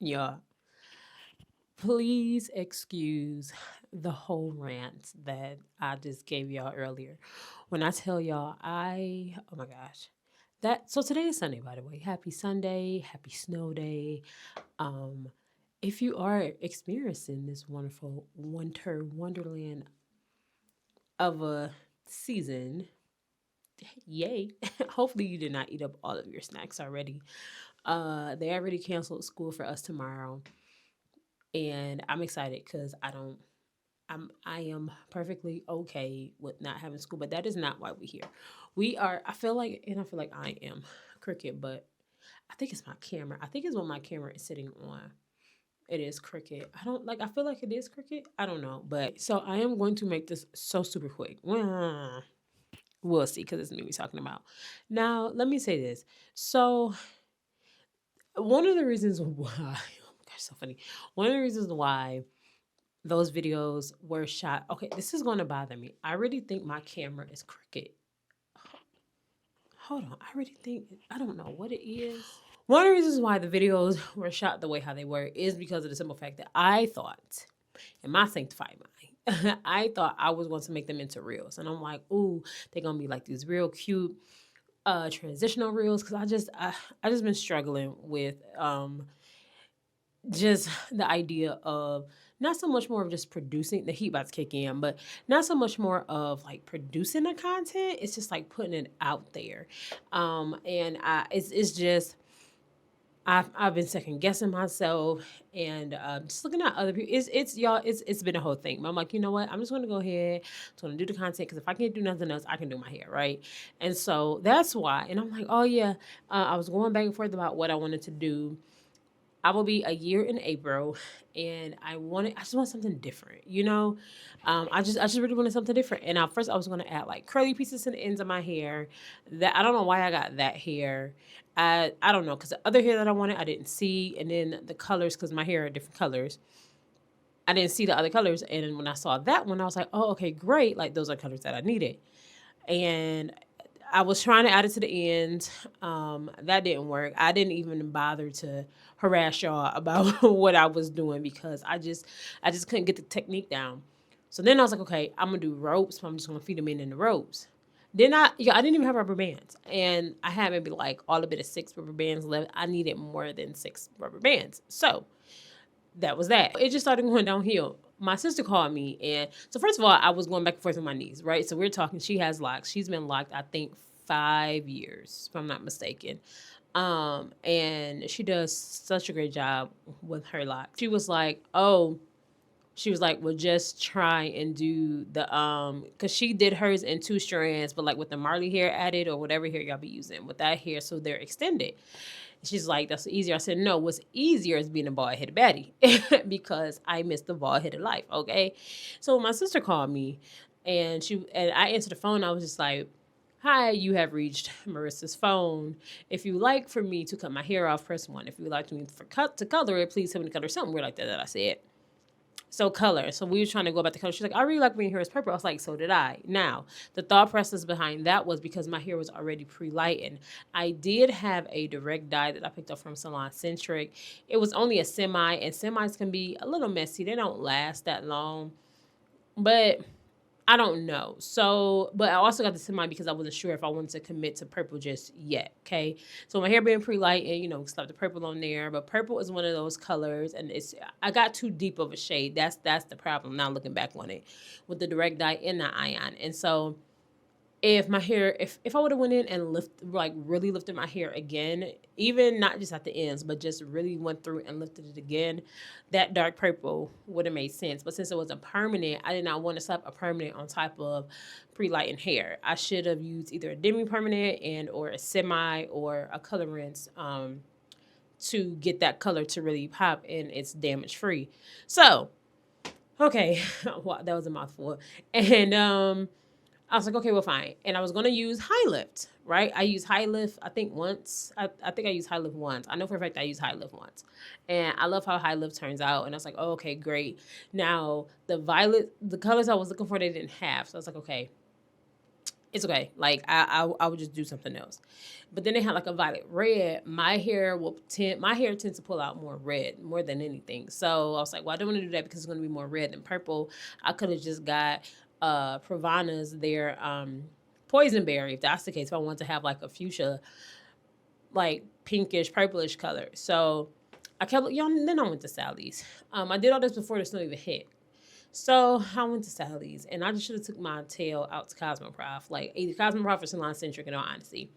Yeah. Please excuse the whole rant that I just gave y'all earlier. When I tell y'all, oh my gosh. So today is Sunday, by the way. Happy Sunday, happy snow day. Um, if you are experiencing this wonderful winter wonderland of a season, yay. Hopefully you did not eat up all of your snacks already. They already canceled school for us tomorrow. And I'm excited because I am perfectly okay with not having school, but that is not why we're here. I feel like I am cricket, but I think it's my camera. I think it's what my camera is sitting on. It is cricket. I feel like it is cricket. I don't know. But so I am going to make this so super quick. We'll see because it's me we're talking about. Now, let me say this. So one of the reasons why, oh my gosh, so funny. One of the reasons why those videos were shot. Okay, this is going to bother me. I really think my camera is crooked. Hold on. I don't know what it is. One of the reasons why the videos were shot the way how they were is because of the simple fact that I thought, in my sanctified mind, I thought I was going to make them into reels. And I'm like, ooh, they're going to be like these real cute transitional reels. Because I just been struggling with just the idea of not so much more of just producing the heat about to kick in, but not so much more of like producing the content. It's just like putting it out there. And it's just I've been second guessing myself and just looking at other people. It's y'all. It's been a whole thing. But I'm like, you know what? I'm just gonna go ahead. I'm gonna do the content because if I can't do nothing else, I can do my hair, right? And so that's why. And I'm like, oh yeah. I was going back and forth about what I wanted to do. I will be a year in April, and I just want something different, you know. I just really wanted something different. And at first, I was going to add like curly pieces to the ends of my hair. That I don't know why I got that hair. I don't know because the other hair that I wanted I didn't see, and then the colors because my hair are different colors. I didn't see the other colors, and when I saw that one, I was like, oh, okay, great. Like those are colors that I needed, and I was trying to add it to the end. That didn't work. I didn't even bother to harass y'all about what I was doing because I just couldn't get the technique down. So then I was like, okay, I'm gonna do ropes. But I'm just gonna feed them in the ropes. Then I didn't even have rubber bands, and I had maybe like all of it of 6 rubber bands left. I needed more than 6 rubber bands, so that was that. It just started going downhill. My sister called me, and so first of all, I was going back and forth with my niece, right? So we're talking. She has locks. She's been locked, I think, 5 years, if I'm not mistaken. And she does such a great job with her locks. She was like, well, just try and do the because she did hers in 2 strands, but like with the Marley hair added or whatever hair y'all be using with that hair, so they're extended. She's like, that's easier. I said, no, what's easier is being a bald headed baddie because I miss the bald headed life. Okay. So my sister called me and I answered the phone. I was just like, hi, you have reached Marissa's phone. If you like for me to cut my hair off, press 1. If you would like me to color it, please tell me to color something weird like that I said. So color. So we were trying to go about the color. She's like, I really like when your hair is purple. I was like, so did I. Now, the thought process behind that was because my hair was already pre-lightened. I did have a direct dye that I picked up from Salon Centric. It was only a semi, and semis can be a little messy. They don't last that long. But I don't know. So, but I also got this in mind because I wasn't sure if I wanted to commit to purple just yet. Okay. So my hair being pre-light and, slap the purple on there. But purple is one of those colors and I got too deep of a shade. That's the problem now looking back on it with the direct dye and the ion. And so if my hair, if I would have went in and really lifted my hair again, even not just at the ends, but just really went through and lifted it again, that dark purple would have made sense. But since it was a permanent, I did not want to slap a permanent on top of pre-lightened hair. I should have used either a demi-permanent and or a semi or a color rinse to get that color to really pop and it's damage free. So, okay, wow, that was a mouthful. And I was like, okay, well, fine. And I was going to use High Lift, right? I used High Lift, I think once. I think I used High Lift once. I know for a fact I used High Lift once. And I love how High Lift turns out. And I was like, oh, okay, great. Now, the colors I was looking for, they didn't have. So I was like, okay, it's okay. Like I would just do something else. But then they had like a violet red. My hair tends to pull out more red more than anything. So I was like, well, I don't want to do that because it's going to be more red than purple. I could have just got Pravana's their poison berry if that's the case. If I want to have like a fuchsia, like pinkish purplish color. So I kept y'all. Then I went to Sally's. I did all this before the snow even hit. So I went to Sally's and I just should have took my tail out to Cosmoprof, like either Cosmoprof or Salon Centric in all honesty.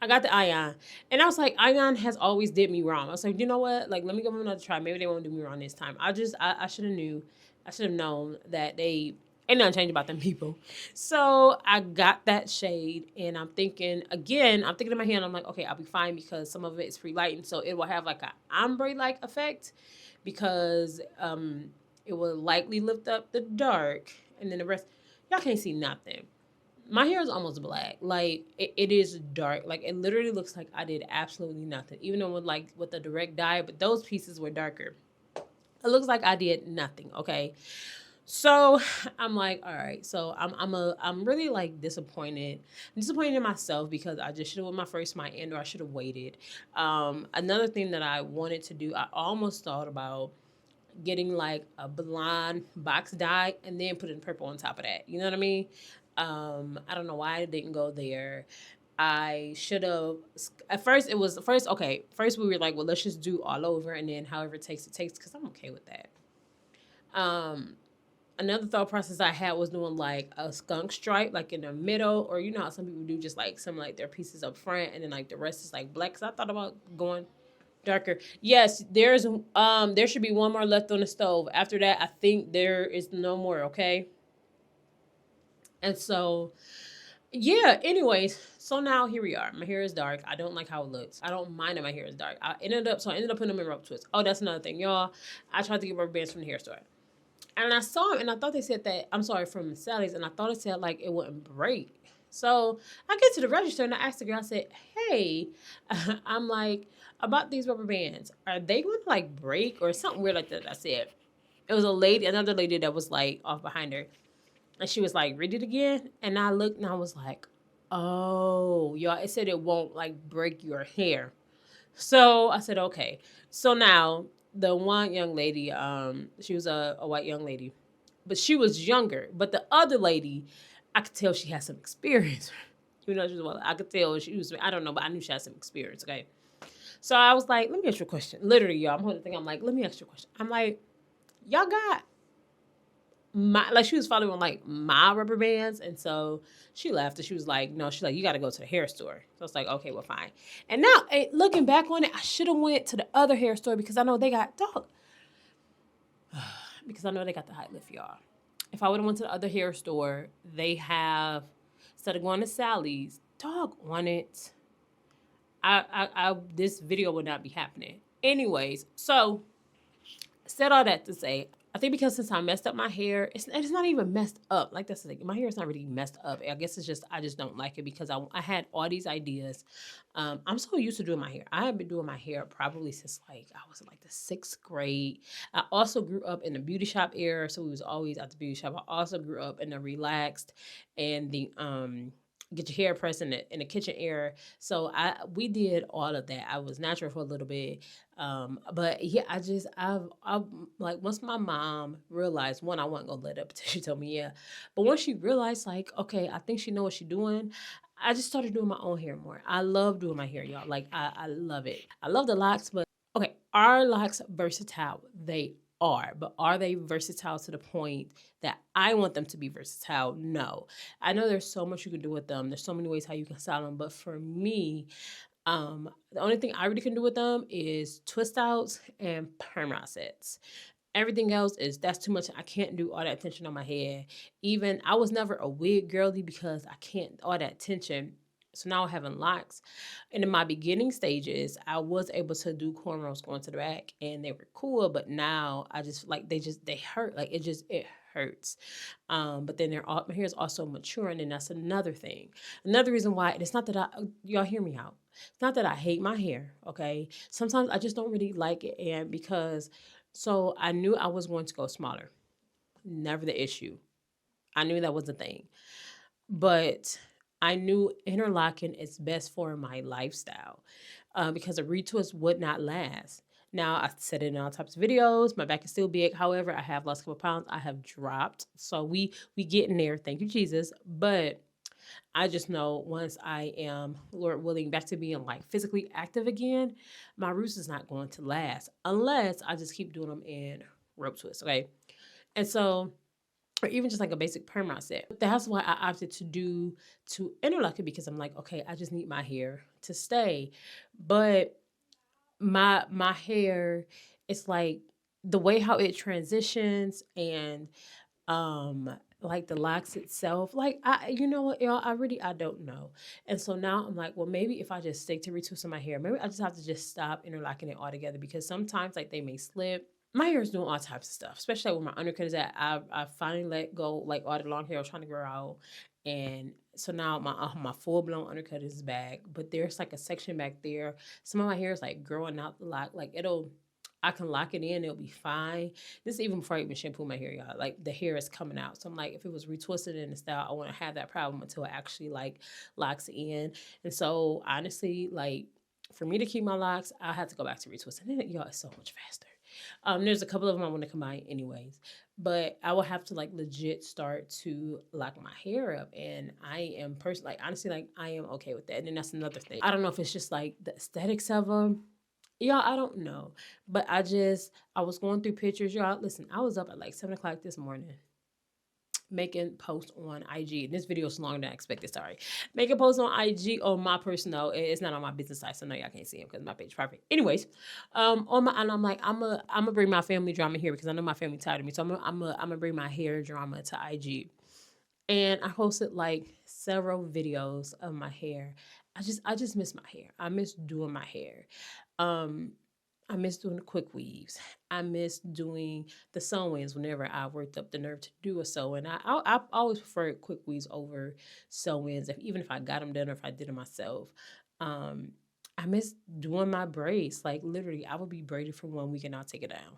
I got the Ion and I was like, Ion has always did me wrong. I was like, you know what? Like, let me give them another try. Maybe they won't do me wrong this time. I should have knew. I should have known that they ain't nothing changed about them people. So I got that shade and I'm thinking again, I'm thinking in my hand, I'm like, okay, I'll be fine because some of it is free lighting. So it will have like an ombre-like effect because it will likely lift up the dark, and then the rest, y'all can't see nothing. My hair is almost black. Like it is dark. Like it literally looks like I did absolutely nothing. Even though with the direct dye, but those pieces were darker. It looks like I did nothing. Okay. So I'm like, all right. So I'm really like disappointed. I'm disappointed in myself because I just should have went my first my end or I should have waited. Another thing that I wanted to do, I almost thought about getting like a blonde box dye and then putting purple on top of that. You know what I mean? I don't know why I didn't go there. I should have. At first, it was first okay. First, we were like, well, let's just do all over, and then however it takes, because I'm okay with that. Um, Another thought process I had was doing like a skunk stripe, like in the middle, or you know how some people do just like some like their pieces up front, and then like the rest is like black. Cause I thought about going darker. Yes, there should be one more left on the stove. After that, I think there is no more, okay? And so yeah, anyways, so now here we are. My hair is dark. I don't like how it looks. I don't mind that my hair is dark. I ended up putting them in rope twists. Oh, that's another thing. Y'all, I tried to get rubber bands from the hair store. And I saw them and I thought they said that I'm sorry from Sally's and I thought it said like it wouldn't break. So I get to the register and I asked the girl, I said, hey, I'm like, about these rubber bands, are they going to like break or something weird like that? I said, it was another lady that was like off behind her. And she was like, read it again. And I looked and I was like, oh, y'all, it said it won't like break your hair. So I said, okay. So now the one young lady, she was a white young lady, but she was younger. But the other lady, I could tell she had some experience. You know, she was well, I could tell she was, I don't know, but I knew she had some experience, okay? So I was like, let me ask you a question. Literally, y'all, I'm holding the thing. I'm like, let me ask you a question. I'm like, y'all got my, like, she was following like my rubber bands. And so she left and she was like, no, she's like, you got to go to the hair store. So I was like, okay, well, fine. And now looking back on it, I should have went to the other hair store because I know they got, dog, because I know they got the high lift, y'all. If I would have went to the other hair store, they have, instead of going to Sally's, dog on it. This video would not be happening. Anyways, so said all that to say, I think because since I messed up my hair, it's not even messed up. Like that's the thing. My hair is not really messed up. I guess it's just I just don't like it because I had all these ideas. I'm so used to doing my hair. I have been doing my hair probably since like I was in like the 6th grade. I also grew up in the beauty shop era, so we was always at the beauty shop. I also grew up in the relaxed and the get your hair pressed in the kitchen era. So we did all of that. I was natural for a little bit. But yeah, I've like once my mom realized one, I wasn't gonna let up until she told me yeah. But once she realized like, okay, I think she know what she's doing, I just started doing my own hair more. I love doing my hair, y'all. Like I love it. I love the locks, but okay, are locks versatile? They are, but are they versatile to the point that I want them to be versatile? No. I know there's so much you can do with them. There's so many ways how you can style them, but for me, the only thing I really can do with them is twist outs and perm sets. Everything else is that's too much. I can't do all that tension on my head. Even I was never a wig girly because I can't all that tension. So now having locks. And in my beginning stages, I was able to do cornrows going to the back and they were cool, but now I just like they hurt. Like it hurts. But then my hair is also maturing, and that's another thing. Another reason why, and it's not that y'all hear me out. It's not that I hate my hair, okay? Sometimes I just don't really like it, and because so I knew I was going to go smaller. Never the issue. I knew that was the thing. But I knew interlocking is best for my lifestyle because a retwist would not last. Now, I said it in all types of videos. My back is still big. However, I have lost a couple pounds. I have dropped. So we getting there. Thank you, Jesus. But I just know once I am, Lord willing, back to being like physically active again, my roots is not going to last unless I just keep doing them in rope twists. Okay. And so, or even just like a basic perm knot set. That's why I opted to interlock it, because I'm like, okay, I just need my hair to stay. But my hair, it's like the way how it transitions and um like the locks itself, like I, you know what, y'all, I don't know. And so now I'm like, well, maybe if I just stick to retwisting my hair, maybe I just have to just stop interlocking it altogether, because sometimes like they may slip. My hair is doing all types of stuff, especially like where my undercut is at. I finally let go like all the long hair I was trying to grow out, and so now my full blown undercut is back. But there's like a section back there. Some of my hair is like growing out the lock. Like I can lock it in, it'll be fine. This is even before I even shampoo my hair, y'all. Like the hair is coming out. So I'm like, if it was retwisted in the style, I wouldn't have that problem until it actually like locks in. And so honestly, like for me to keep my locks, I have to go back to retwisting. And y'all, it's so much faster. There's a couple of them I want to combine anyways, but I will have to like legit start to lock my hair up, and I am personally, like honestly, like I am okay with that. And then that's another thing. I don't know if it's just like the aesthetics of them. Y'all, I don't know. But I was going through pictures. Y'all, listen, I was up at like 7 o'clock this morning making posts on IG. This video is longer than I expected, sorry. Making posts on IG on my personal. It's not on my business site, so no, y'all can't see them because my page is private. Anyways, and I'm like, I'm gonna bring my family drama here because I know my family tired of me. So I'm gonna bring my hair drama to IG. And I posted like several videos of my hair. I just miss my hair. I miss doing my hair. Um, I miss doing the quick weaves. I miss doing the sew-ins whenever I worked up the nerve to do a sew-in. I always preferred quick weaves over sew-ins, even if I got them done or if I did it myself. Um, I miss doing my braids. Like literally, I would be braided for 1 week and I'll take it down.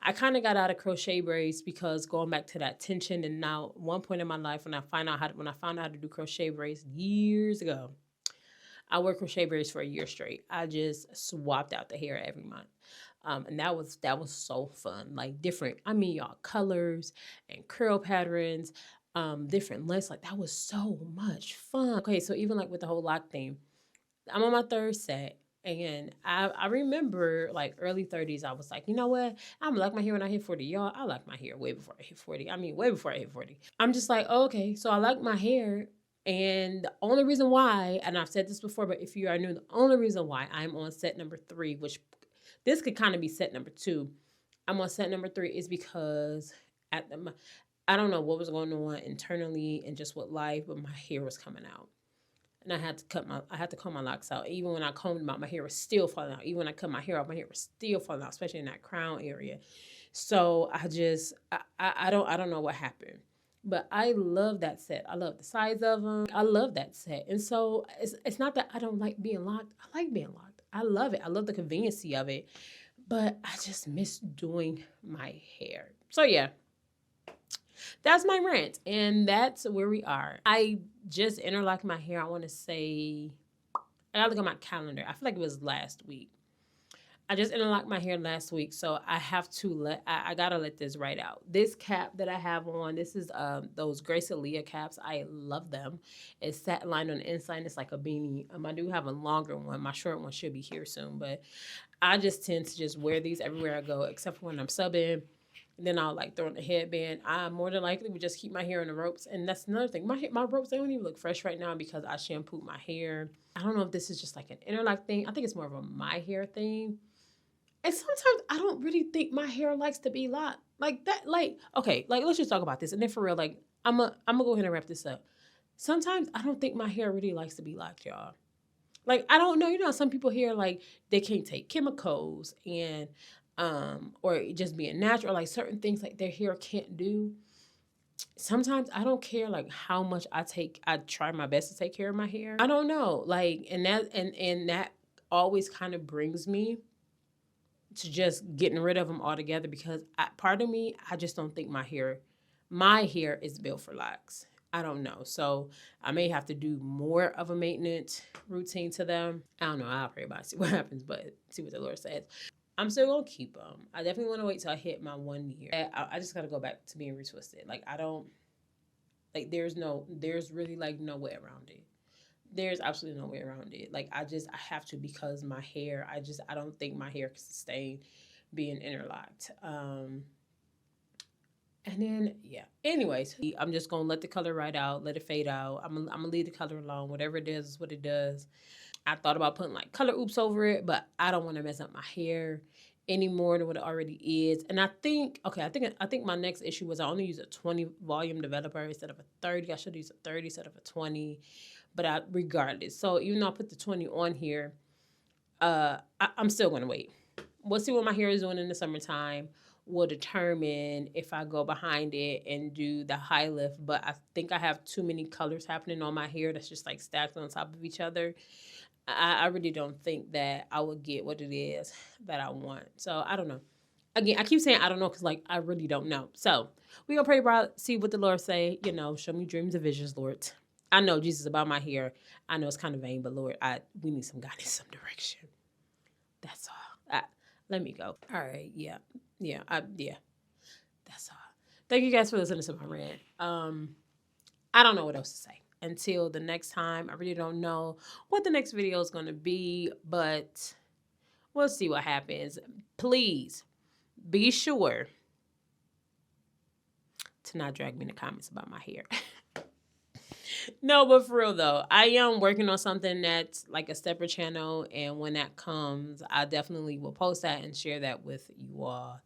I kind of got out of crochet braids because going back to that tension, and now one point in my life when I found out how to do crochet braids years ago, I wore crochet braids for a year straight. I just swapped out the hair every month. And that was so fun. Like different, I mean, y'all, colors and curl patterns, different lengths. Like that was so much fun. Okay, so even like with the whole lock thing, I'm on my third set. And I remember like early 30s, I was like, you know what? I'm gonna lock my hair when I hit 40. Y'all, I locked my hair way before I hit 40. I mean, way before I hit 40. I'm just like, oh, okay, so I like my hair. And the only reason why, and I've said this before, but if you are new, the only reason why I'm on set number 3, which this could kind of be set number 2, I'm on set number 3 is because I don't know what was going on internally and just with life, but my hair was coming out. And I had to comb my locks out. Even when I combed them out, my hair was still falling out. Even when I cut my hair off, my hair was still falling out, especially in that crown area. So I don't know what happened. But I love that set. I love the size of them. I love that set. And so it's not that I don't like being locked. I like being locked. I love it. I love the conveniency of it. But I just miss doing my hair. So yeah, that's my rant. And that's where we are. I just interlocked my hair. I want to say, I gotta look at my calendar. I feel like it was last week. I just interlocked my hair last week, so I have to I gotta let this right out. This cap that I have on, this is those Grace Aaliyah caps. I love them. It's satin lined on the inside. It's like a beanie. I do have a longer one. My short one should be here soon, but I just tend to just wear these everywhere I go, except for when I'm subbing. Then I'll like throw in a headband. I more than likely would just keep my hair in the ropes. And that's another thing. My ropes, they don't even look fresh right now because I shampooed my hair. I don't know if this is just like an interlock thing. I think it's more of a my hair thing. And sometimes I don't really think my hair likes to be locked. Like that, like, okay, like let's just talk about this. And then for real, like I'm gonna go ahead and wrap this up. Sometimes I don't think my hair really likes to be locked, y'all. Like, I don't know, you know, some people here like they can't take chemicals and or just being natural, like certain things like their hair can't do. Sometimes I don't care like how much I try my best to take care of my hair. I don't know. Like, and that always kind of brings me to just getting rid of them altogether because part of me, I just don't think my hair is built for locks. I don't know. So I may have to do more of a maintenance routine to them. I don't know. I'll pray about it, see what happens, but see what the Lord says. I'm still gonna keep them. I definitely want to wait till I hit my 1 year. I just gotta go back to being retwisted. Like I don't like. There's really like no way around it. There's absolutely no way around it. Like I have to because my hair. I don't think my hair can sustain being interlocked. And then yeah. Anyways, I'm just gonna let the color ride out, let it fade out. I'm gonna leave the color alone. Whatever it is what it does. I thought about putting like color oops over it, but I don't want to mess up my hair any more than what it already is. And I think my next issue was I only use a 20 volume developer instead of a 30. I should use a 30 instead of a 20. But regardless. So even though I put the 20 on here, I'm still gonna wait. We'll see what my hair is doing in the summertime. Will determine if I go behind it and do the high lift. But I think I have too many colors happening on my hair that's just like stacked on top of each other. I really don't think that I would get what it is that I want. So I don't know. Again, I keep saying I don't know because like I really don't know. So we gonna pray about see what the Lord say. You know, show me dreams and visions, Lord. I know Jesus about my hair. I know it's kind of vain, but Lord, we need some guidance, some direction. That's all. Let me go. All right. Yeah. Yeah. That's all. Thank you guys for listening to my rant. I don't know what else to say. Until the next time, I really don't know what the next video is going to be, but we'll see what happens. Please be sure to not drag me in the comments about my hair. No, but for real though, I am working on something that's like a separate channel, and when that comes, I definitely will post that and share that with you all.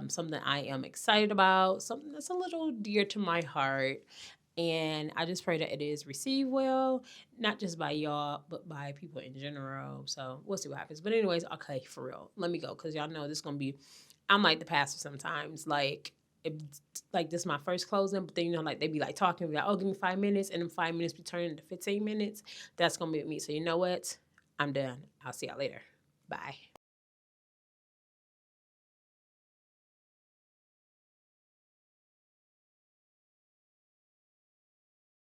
Something I am excited about, something that's a little dear to my heart. And I just pray that it is received well, not just by y'all, but by people in general. So we'll see what happens. But anyways, okay, for real. Let me go because y'all know this is going to be, I'm like the pastor sometimes. Like, this is my first closing, but then, you know, like they be like talking, be like, oh, give me 5 minutes. And then 5 minutes be turning into 15 minutes. That's going to be me. So you know what? I'm done. I'll see y'all later. Bye.